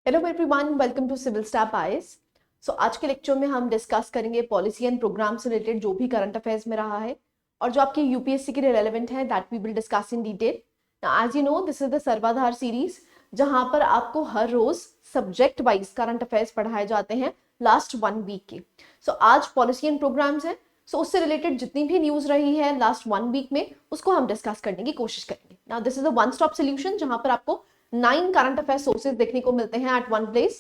Hello everyone, welcome to civil staff IAS. So आज के lecture में हम डिस्कस करेंगे पॉलिसी एंड प्रोग्राम से रिलेटेड जो भी करंट अफेयर्स में रहा है और जो आपके यूपीएससी के लिए रेलेवेंट है, that we will discuss in detail. As you know, this is the Sarvadhar series जहां पर आपको हर रोज सब्जेक्ट वाइज करंट अफेयर्स पढ़ाए जाते हैं लास्ट 1 वीक के। सो आज पॉलिसी एंड प्रोग्राम्स है, सो उससे रिलेटेड जितनी भी न्यूज रही है लास्ट 1 वीक में उसको हम डिस्कस करने की कोशिश करेंगे। Now this is the one stop solution जहां पर आपको 9 करंट अफेयर सोर्सेज देखने को मिलते हैं at one place.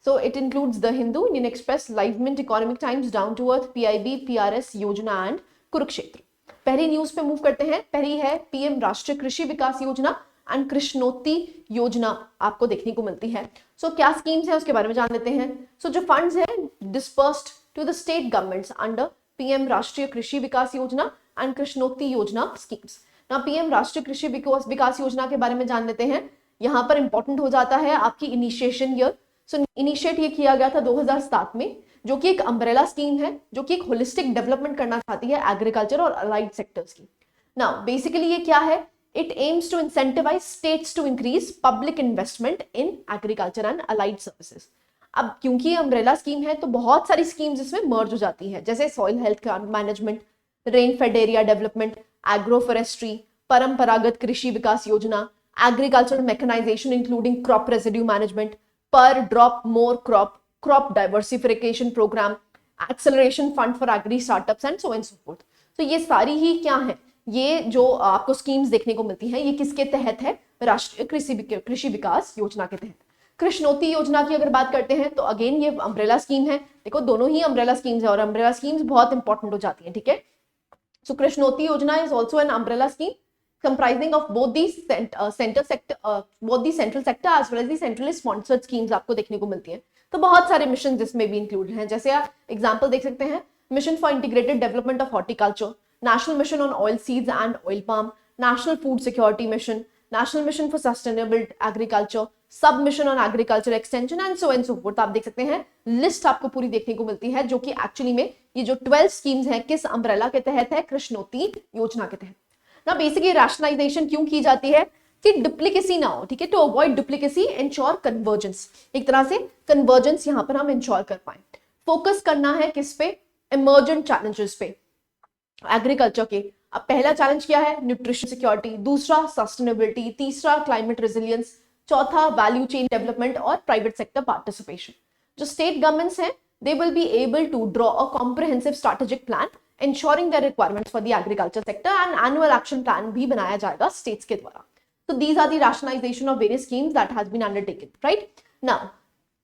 So it includes the Hindu, Indian Express, Live Mint, Economic Times, Down to Earth, PIB, PRS, Yojana and Kurukshetra. पहली न्यूज पे मूव करते हैं। पहली है पीएम राष्ट्रीय कृषि विकास योजना एंड कृष्णोत्ती योजना आपको देखने को मिलती है। सो क्या स्कीम्स है उसके बारे में जान लेते हैं। सो जो फंड्स है dispersed to the state governments under PM Rashtriya Krishi विकास योजना एंड कृष्णोत्ती योजना स्कीम्स। ना पीएम राष्ट्रीय कृषि विकास योजना के बारे में जान लेते हैं। यहाँ पर इंपॉर्टेंट हो जाता है आपकी इनिशिएशन ईयर। सो इनिशिएट ये किया गया था 2007 में, जो कि एक अम्ब्रेला स्कीम है जो कि एक होलिस्टिक डेवलपमेंट करना चाहती है एग्रीकल्चर और अलाइड सेक्टर्स की। नाउ बेसिकली ये क्या है, it aims to incentivise states to increase public investment in agriculture and allied services. अब क्योंकि अम्ब्रेला स्कीम है तो बहुत सारी स्कीम्स इसमें मर्ज हो जाती है, जैसे soil health management, rain fade area development, agro forestry, परंपरागत कृषि विकास योजना, agricultural mechanization including crop residue management, per drop more crop diversification program, acceleration fund for agri startups and so on and so forth। तो ये सारी ही क्या है, ये जो आपको स्कीम्स देखने को मिलती हैं ये किसके तहत है, राष्ट्रीय कृषि विकास योजना के तहत। कृष्णोत्ती योजना की अगर बात करते हैं तो अगेन ये अम्ब्रेला स्कीम है। देखो दोनों ही अम्ब्रेला स्कीम्स है और अम्ब्रेला स्कीम्स बहुत इंपॉर्टेंट हो जाती हैं, ठीक है। सो कृष्णोत्ती योजना is also an umbrella scheme comprising of both the central sector as well as the centrally sponsored schemes आपको देखने को मिलती हैं। तो बहुत सारे मिशन जिसमें भी इंक्लूडेड हैं, जैसे आप एग्जांपल देख सकते हैं, mission for integrated development of horticulture, national mission on oil seeds and oil palm, national food security mission, national mission for sustainable agriculture, sub mission on agriculture extension and so forth. आप देख सकते हैं list आपको पूरी देखने को मिलती है, जो कि एक्चुअली में ये जो 12 स्कीम्स हैं किस अम्ब्रेला के तहत है, कृष्णोत्ती योजना के तहत। ना बेसिकली रैशनलाइजेशन क्यों की जाती है कि डुप्लीकेसी ना हो, ठीक है, to avoid duplicacy, ensure convergence. एक तरह से कन्वर्जेंस यहां पर हम इंश्योर कर पाए। फोकस करना है किस पे, इमर्जेंट चैलेंजेस पे एग्रीकल्चर के। अब पहला चैलेंज क्या है, न्यूट्रिशन सिक्योरिटी, दूसरा सस्टेनेबिलिटी, तीसरा क्लाइमेट रेजिलियंस, चौथा वैल्यू चेन डेवलपमेंट और प्राइवेट सेक्टर पार्टिसिपेशन। जो स्टेट गवर्नमेंट्स हैं they will be able to draw a comprehensive strategic plan ensuring the requirements for the agriculture sector and annual action plan भी बनाया जाएगा states के द्वारा। So these are the rationalization of various schemes that has been undertaken, right? Now,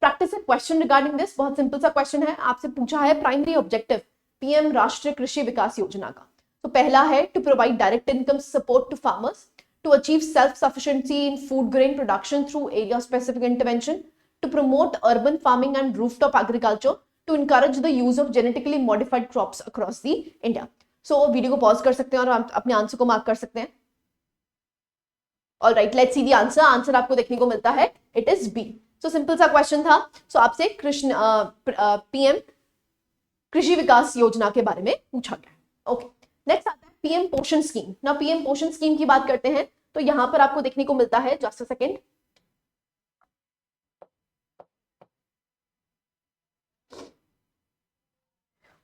practice a question regarding this। बहुत simple सा question है, आपसे पूछा है primary objective PM Rashtriya Krishi विकास योजना का। तो पहला है to provide direct income support to farmers, to achieve self sufficiency in food grain production through area specific intervention, to promote urban farming and rooftop agriculture, to encourage the use of genetically modified crops across the India। So video को pause कर सकते हैं और अपने answer को mark कर सकते हैं। All right, let's see the answer। Answer आपको देखने को मिलता है, it is B। So simple सा क्वेश्चन था। So आपसे पीएम कृषि विकास योजना के बारे में पूछा गया। ओके, नेक्स्ट आता है पीएम पोषण स्कीम। ना पीएम पोषण स्कीम की बात करते हैं तो यहां पर आपको देखने को मिलता है, just a second,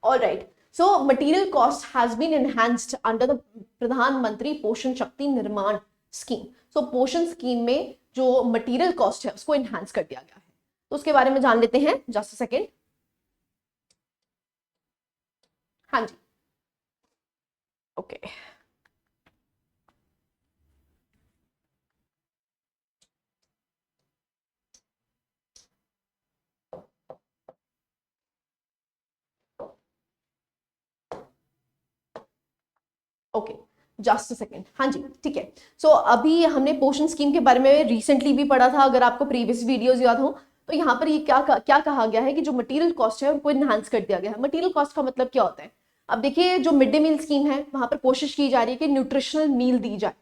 all right, so material cost has been enhanced under the pradhan mantri poshan shakti nirman scheme। so पोषण स्कीम में जो मटेरियल कॉस्ट है उसको एनहांस कर दिया गया है, तो उसके बारे में जान लेते हैं, जस्ट अ सेकेंड। हाँ जी, okay okay, just a second. हाँ जी, ठीक है। सो अभी हमने पोषण स्कीम के बारे में रिसेंटली भी पढ़ा था, अगर आपको प्रीवियस वीडियोस याद हो तो यहाँ पर ये क्या कहा गया है कि जो मटेरियल कॉस्ट है उनको इनहांस कर दिया गया है। मटेरियल कॉस्ट का मतलब क्या होता है, अब देखिए जो मिड डे मील स्कीम है वहां पर कोशिश की जा रही है कि न्यूट्रिशनल मील दी जाए।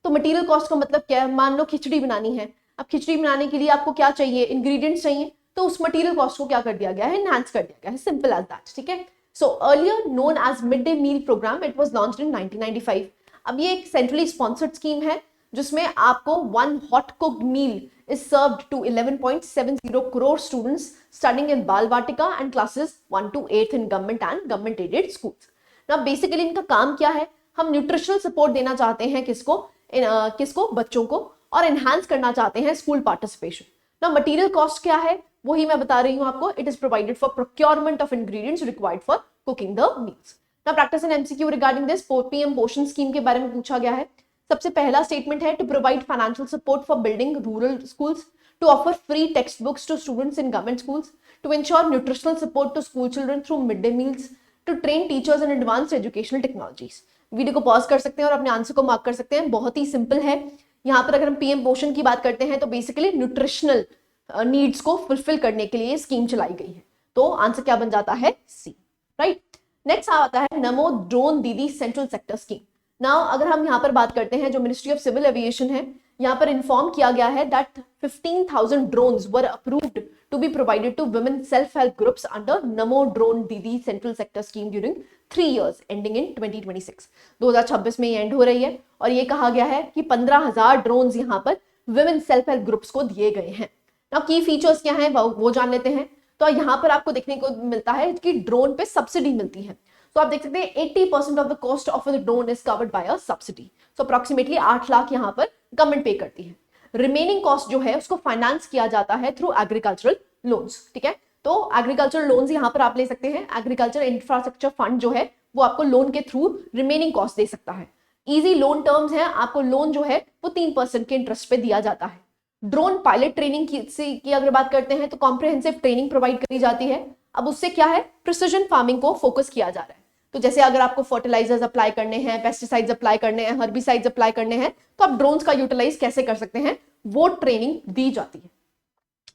तो मटेरियल कॉस्ट का मतलब क्या है, मान लो खिचड़ी बनानी है, अब खिचड़ी बनाने के लिए आपको क्या चाहिए, इंग्रेडिएंट्स चाहिए, तो उस मटेरियल कॉस्ट को क्या कर दिया गया है, इनहांस कर दिया गया है, सिंपल एज दैट, ठीक है। So earlier known as mid day meal programme, it was launched in 1995। अब ये एक सेंट्रली स्पॉन्सर्ड स्कीम है जिसमें आपको 1 hot cooked meal is served to 11.70 crore students studying in Bal Vatika and classes 1 to 8th in government and government aided schools. Now basically इनका काम क्या है, हम न्यूट्रिशनल सपोर्ट देना चाहते हैं किसको बच्चों को, और एनहांस करना चाहते हैं स्कूल पार्टिसिपेशन. ना मटेरियल कॉस्ट क्या है वही मैं बता रही हूं आपको. It is provided for procurement of ingredients required for cooking the meals. ना practice and MCQ regarding this PM Poshan scheme के बारे में पूछा गया है. सबसे पहला स्टेटमेंट है to provide financial support for building rural schools, to offer free text books to students in government schools, to ensure nutritional support to school children through mid day meals, to train teachers in advanced educational technologies. Video को pause कर सकते हैं और अपने answer को mark कर सकते हैं. बहुत ही सिंपल है. यहाँ पर अगर हम पीएम पोषण की बात करते हैं तो बेसिकली न्यूट्रिशनल नीड्स को फुलफिल करने के लिए स्कीम चलाई गई है. तो आंसर क्या बन जाता है, सी. राइट. नेक्स्ट आता है नमो ड्रोन दीदी सेंट्रल सेक्टर स्कीम. नाउ अगर हम यहाँ पर बात करते हैं, जो मिनिस्ट्री ऑफ सिविल एविएशन है, यहाँ पर इन्फॉर्म किया गया है that 15,000 drones were approved to be provided to women self-help groups under Namo Drone Didi Central Sector Scheme during 3 years ending in 2026. 2026 में ये एंड हो रही है और ये कहा गया है कि 15,000 ड्रोन्स यहाँ पर women self-help groups को दिए गए हैं. Now की फीचर्स क्या हैं वो जान लेते हैं. तो यहाँ पर आपको देखने को मिलता है कि ड्रोन पे सब्सिडी मिलती है. तो आप देख सकते हैं 80% of the cost of the drone is covered by a subsidy. So approximately 8 lakh यहाँ पर गवर्नमेंट पे करती है. रिमेनिंग कॉस्ट जो है उसको फाइनेंस किया जाता है थ्रू एग्रीकल्चरल लोन्स. ठीक है. तो एग्रीकल्चरल लोन्स यहाँ पर आप ले सकते हैं. एग्रीकल्चर इंफ्रास्ट्रक्चर फंड जो है वो आपको लोन के थ्रू रिमेनिंग कॉस्ट दे सकता है. इजी लोन टर्म्स है. आपको लोन जो है वो 3% के इंटरेस्ट पे दिया जाता है. ड्रोन पायलट ट्रेनिंग की अगर बात करते हैं तो कॉम्प्रिहेंसिव ट्रेनिंग प्रोवाइड करी जाती है. अब उससे क्या है, प्रिसिजन फार्मिंग को फोकस किया जा रहा है. तो जैसे अगर आपको फर्टिलाइजर्स अप्लाई करने हैं, पेस्टिसाइड्स अप्लाई करने हैं, हर्बिसाइड्स अप्लाई करने हैं, तो आप ड्रोन्स का यूटिलाइज कैसे कर सकते हैं, वो ट्रेनिंग दी जाती है.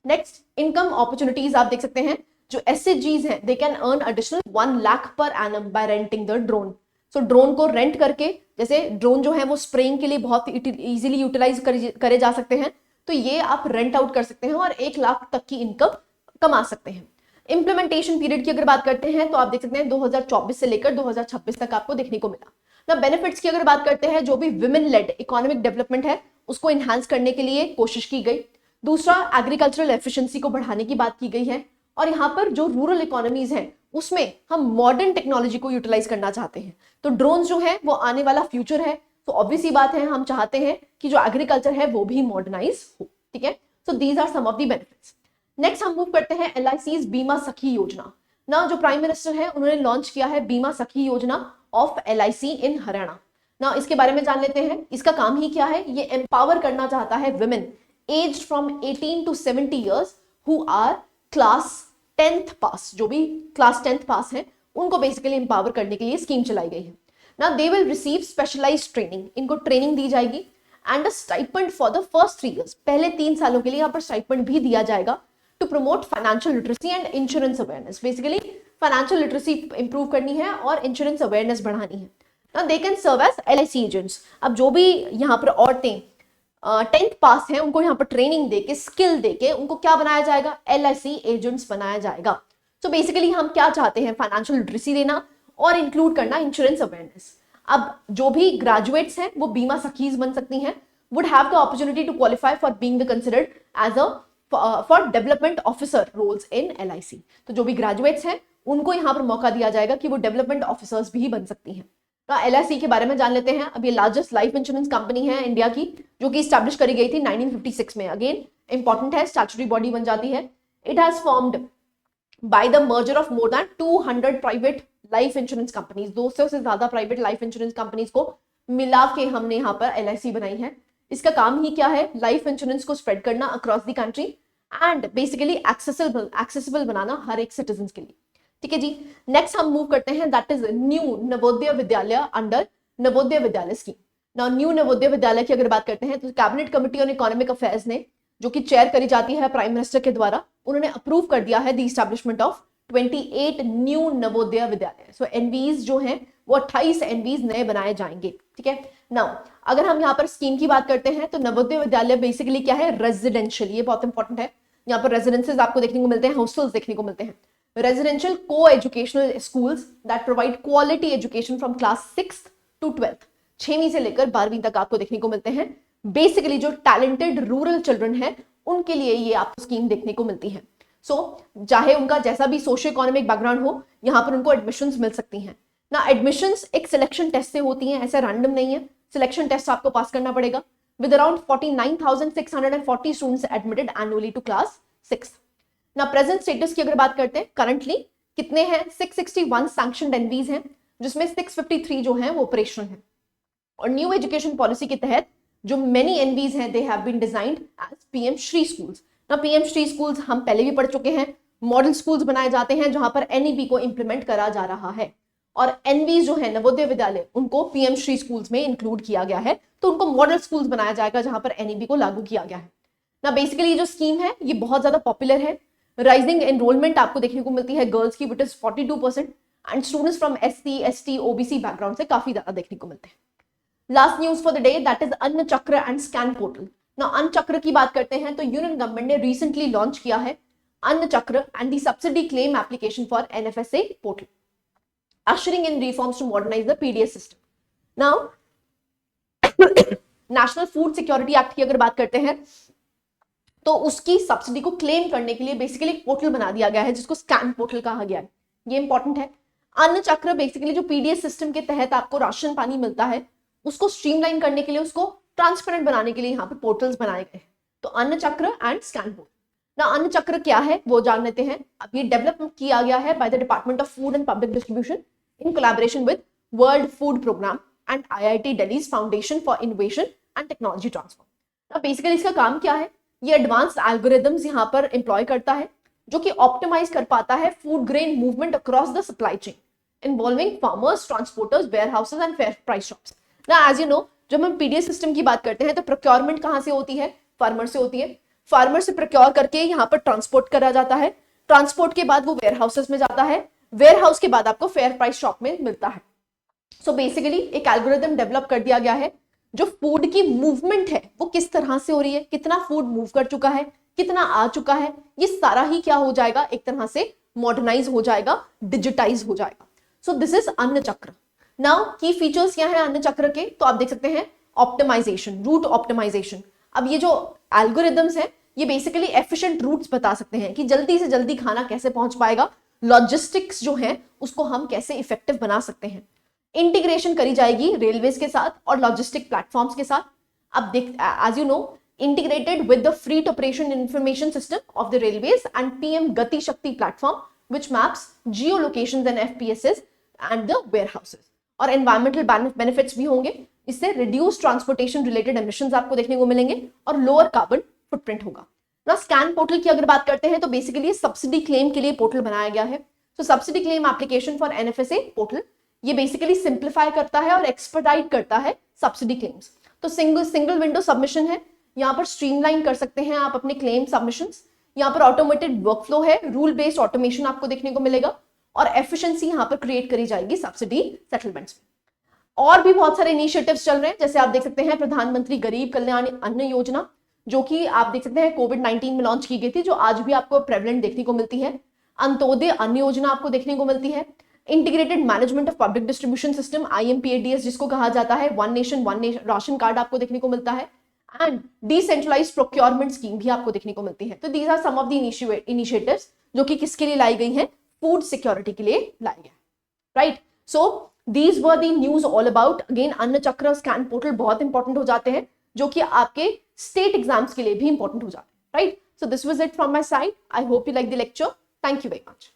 नेक्स्ट, इनकम अपॉर्चुनिटीज आप देख सकते हैं. जो एसएचजीज हैं they can earn additional 1 lakh per annum by renting the drone. So drone को रेंट करके, जैसे ड्रोन जो है वो स्प्रेइंग के लिए बहुत इजीली यूटिलाइज करे जा सकते हैं, तो ये आप रेंट आउट कर सकते हैं और 1 लाख तक की इनकम कमा सकते हैं. इंप्लीमेंटेशन पीरियड की अगर बात करते हैं तो आप देख सकते हैं 2024 से लेकर 2026 तक आपको देखने को मिला. ना बेनिफिट्स की अगर बात करते हैं, जो भी विमेन लेड इकोनॉमिक डेवलपमेंट है उसको एनहांस करने के लिए कोशिश की गई. दूसरा, एग्रीकल्चरल एफिशिएंसी को बढ़ाने की बात की गई है. और यहाँ पर जो रूरल इकोनॉमीज हैं उसमें हम मॉडर्न टेक्नोलॉजी को यूटिलाइज करना चाहते हैं. तो ड्रोन जो है वो आने वाला फ्यूचर है. तो ऑब्वियस ही बात है, हम चाहते हैं कि जो एग्रीकल्चर है वो भी मॉडर्नाइज हो. ठीक है. So these are some of the benefits. Next हम मूव करते हैं LIC's बीमा सखी योजना. ना जो प्राइम मिनिस्टर है उन्होंने लॉन्च किया है बीमा सखी योजना ऑफ LIC इन हरियाणा. ना इसके बारे में जान लेते हैं. इसका काम ही क्या है, ये एम्पावर करना चाहता है women aged from 18 to 70 years who are class 10th pass. जो भी क्लास 10th पास है उनको बेसिकली एम्पावर करने के लिए स्कीम चलाई गई है. ना they will receive specialised training. इनको ट्रेनिंग दी जाएगी and a stipend for the first 3 years. पहले 3 सालों के लिए यहाँ पर स्टाइपेंड भी दिया जाएगा to promote financial literacy and insurance awareness. Basically, financial literacy improve करनी है और insurance awareness बढ़ानी है. Now they can serve as LIC agents. अब जो भी यहाँ पर औरतें 10th पास हैं उनको यहाँ पर ट्रेनिंग देके, स्किल देके उनको क्या बनाया जाएगा, LIC एजेंट्स बनाया जाएगा. So basically हम क्या चाहते हैं, फाइनेंशियल लिटरेसी देना और इंक्लूड करना इंश्योरेंस अवेयरनेस. अब जो भी ग्रेजुएट्स हैं वो बीमा सखीज बन सकती हैं. would have the opportunity to qualify for being the considered as a for development officer roles in LIC. तो जो भी ग्रेजुएट्स हैं उनको यहाँ पर मौका दिया जाएगा कि वो डेवलपमेंट ऑफिसर्स भी बन सकती हैं. तो LIC के बारे में जान लेते हैं. अब ये लार्जेस्ट लाइफ इंश्योरेंस कंपनी है इंडिया की, जो कि स्टैब्लिश करी गई थी 1956 में. अगेन इंपॉर्टेंट है, स्टैट्यूटरी बॉडी बन जाती है. It has formed by the merger of more than 200 private life insurance companies. 200 से ज्यादा प्राइवेट लाइफ इंश्योरेंस कंपनीज को मिला के हमने यहाँ पर LIC बनाई है. इसका काम ही क्या है, लाइफ इंश्योरेंस को स्प्रेड करना across the country and basically accessible बनाना हर एक सिटीजन के लिए. ठीक है जी. नेक्स्ट हम मूव करते हैं, that is new Navodaya Vidyalaya under Navodaya Vidyalaya scheme. Now new Navodaya Vidyalaya की अगर बात करते हैं तो cabinet committee on economic affairs ने, जो कि चेयर करी जाती है प्राइम मिनिस्टर के द्वारा, उन्होंने अप्रूव कर दिया है the establishment of 28 new Navodaya Vidyalaya. So NVs जो हैं वो 28 NVs नए बनाए जाएंगे. ठीक है. नाउ अगर हम यहाँ पर स्कीम की बात करते हैं तो नवोदय विद्यालय बेसिकली क्या है, रेजिडेंशियल. ये बहुत इंपॉर्टेंट है. यहाँ पर रेजिडेंसेस आपको देखने को मिलते हैं, हॉस्टल्स देखने को मिलते हैं. रेजिडेंशियल को educational schools that provide quality education from class 6th to 12th. 6वीं से लेकर 12वीं तक आपको देखने को मिलते हैं बेसिकली जो टैलेंटेड रूरल चिल्ड्रन है उनके लिए ये आपको स्कीम देखने को मिलती है। चाहे उनका जैसा भी सोशियो इकोनॉमिक बैकग्राउंड हो, यहाँ पर उनको एडमिशंस मिल सकती हैं ना। एडमिशंस एक सिलेक्शन टेस्ट से होती हैं, ऐसा रैंडम नहीं है, सिलेक्शन टेस्ट आपको पास करना पड़ेगा। With around 49,640 students admitted annually to class 6। ना प्रेजेंट स्टेटस की अगर बात करते हैं, करंटली कितने हैं, 661 सैंक्शनड एनवीज हैं, जिसमें 653 जो हैं वो ऑपरेशनल हैं। और न्यू एजुकेशन पॉलिसी के तहत जो मेनी एनवीज हैं they have been designed as PM Shri schools. ना पीएम श्री स्कूल्स हम पहले भी पढ़ चुके हैं, मॉडल स्कूल्स बनाए जाते हैं जहां पर एनईपी को इंप्लीमेंट करा जा रहा है, और एनवीज जो है नवोदय विद्यालय उनको पीएम श्री स्कूल्स में इंक्लूड किया गया है, तो उनको मॉडल स्कूल्स बनाया जाएगा जहां पर एनईपी को लागू किया गया है ना। बेसिकली जो स्कीम है ये बहुत ज्यादा पॉपुलर है। राइजिंग एनरोलमेंट आपको देखने को मिलती है गर्ल्स की, which is 42%, and students from SC ST OBC background से काफी ज्यादा देखने को मिलते हैं। Last news for the day that is Anna Chakra and scan portal. ना अन्न चक्र की बात करते हैं तो यूनियन गवर्नमेंट ने रिसेंटली लॉन्च किया है अन्न Chakra and the subsidy claim application for NFSA portal, ushering in reforms to modernize the PDS system. Now, national food security act की अगर बात करते हैं तो उसकी सब्सिडी को क्लेम करने के लिए बेसिकली एक पोर्टल बना दिया गया है जिसको स्कैन पोर्टल कहा गया है। ये इंपॉर्टेंट है। अन्न चक्र बेसिकली जो पीडीएस सिस्टम के तहत आपको राशन पानी मिलता है उसको स्ट्रीमलाइन करने के लिए, उसको ट्रांसपेरेंट बनाने के लिए यहाँ पे पोर्टल्स बनाए गए हैं। तो अन्न चक्र एंड स्कैन पोर्टल। ना अन्न चक्र क्या है वो जान लेते हैं। अब ये डेवलप किया गया है by the department of food and public distribution in collaboration with World Food Program and IIT Delhi's Foundation for Innovation and Technology Transfer. अब बेसिकली इसका काम क्या है, ये एडवांस एल्गोरिदम्स यहाँ पर एम्प्लॉय करता है जो कि ऑप्टिमाइज कर पाता है food grain movement across the supply chain involving farmers, transporters, warehouses and fair price shops. ना एज यू नो जब हम पीडीएस सिस्टम की बात करते हैं तो प्रोक्योरमेंट कहाँ से होती है, फार्मर से होती है। फार्मर से प्रोक्योर करके यहाँ पर ट्रांसपोर्ट करा जाता है, ट्रांसपोर्ट के बाद वो वेयर हाउसेज में जाता है, वेयर हाउस के बाद आपको फेयर प्राइस शॉप में मिलता है। सो बेसिकली एक एल्गोरिदम डेवलप कर दिया गया है जो फूड की मूवमेंट है वो किस तरह से हो रही है, कितना फूड मूव कर चुका है, कितना आ चुका है, ये सारा ही क्या हो जाएगा, एक तरह से मॉडर्नाइज हो जाएगा, डिजिटाइज हो जाएगा। सो दिस इज अन्न चक्र। नाउ की फीचर्स क्या है अन्न चक्र के, तो आप देख सकते हैं ऑप्टिमाइजेशन, रूट ऑप्टिमाइजेशन। अब ये जो एल्गोरिदम्स है ये बेसिकली एफिशिएंट रूट्स बता सकते हैं कि जल्दी से जल्दी खाना कैसे पहुंच पाएगा, लॉजिस्टिक्स जो है उसको हम कैसे इफेक्टिव बना सकते हैं। इंटीग्रेशन करी जाएगी रेलवेज के साथ और लॉजिस्टिक प्लेटफॉर्म्स के साथ। अब देख as you know integrated with the fleet operation information system of the railways and PM Gati Shakti platform which maps geo locations and FPSS and the warehouses. और एनवायरमेंटल बेनिफिट्स भी होंगे, इससे रिड्यूस ट्रांसपोर्टेशन रिलेटेड एमिशंस आपको देखने को मिलेंगे और lower carbon footprint होगा। ना स्कैन पोर्टल की अगर बात करते हैं तो बेसिकली सब्सिडी क्लेम के लिए पोर्टल बनाया गया है। तो subsidy claim application for NFSA portal ये बेसिकली सिंप्लीफाई करता है और एक्सपर्टाइट करता है सब्सिडी क्लेम्स। तो सिंगल विंडो सबमिशन है, यहाँ पर स्ट्रीमलाइन कर सकते हैं आप अपने क्लेम सबमिशंस। यहाँ पर ऑटोमेटेड वर्कफ्लो है, रूल बेस्ड ऑटोमेशन आपको देखने को मिलेगा और एफिशिएंसी यहाँ पर क्रिएट करी जाएगी सब्सिडी सेटलमेंट्स में। और भी बहुत सारे इनिशिएटिव्स चल रहे हैं, जैसे आप देख सकते हैं प्रधानमंत्री गरीब कल्याण अन्न योजना जो कि आप देख सकते हैं कोविड-19 में लॉन्च की गई थी, जो आज भी आपको प्रेवलेंट देखने को मिलती है। अंत्योदय अन्न योजना आपको देखने को मिलती है। Integrated management of public distribution system IMPADS जिसको कहा जाता है, वन नेशन राशन कार्ड आपको देखने को मिलता है एंड डिसेंट्रलाइज्ड प्रोक्योरमेंट स्कीम भी आपको देखने को मिलती है। तो these are some of the initiatives जो कि किसके लिए लाई गई हैं, फूड सिक्योरिटी के लिए लाई गई, right. So these were the news all about. Again अन्न चक्र स्कैन पोर्टल बहुत इंपॉर्टेंट हो जाते हैं जो कि आपके स्टेट एग्जाम्स के लिए भी इंपॉर्टेंट हो जाते हैं, right. So this was it from my side. I hope you like the lecture. Thank you very much.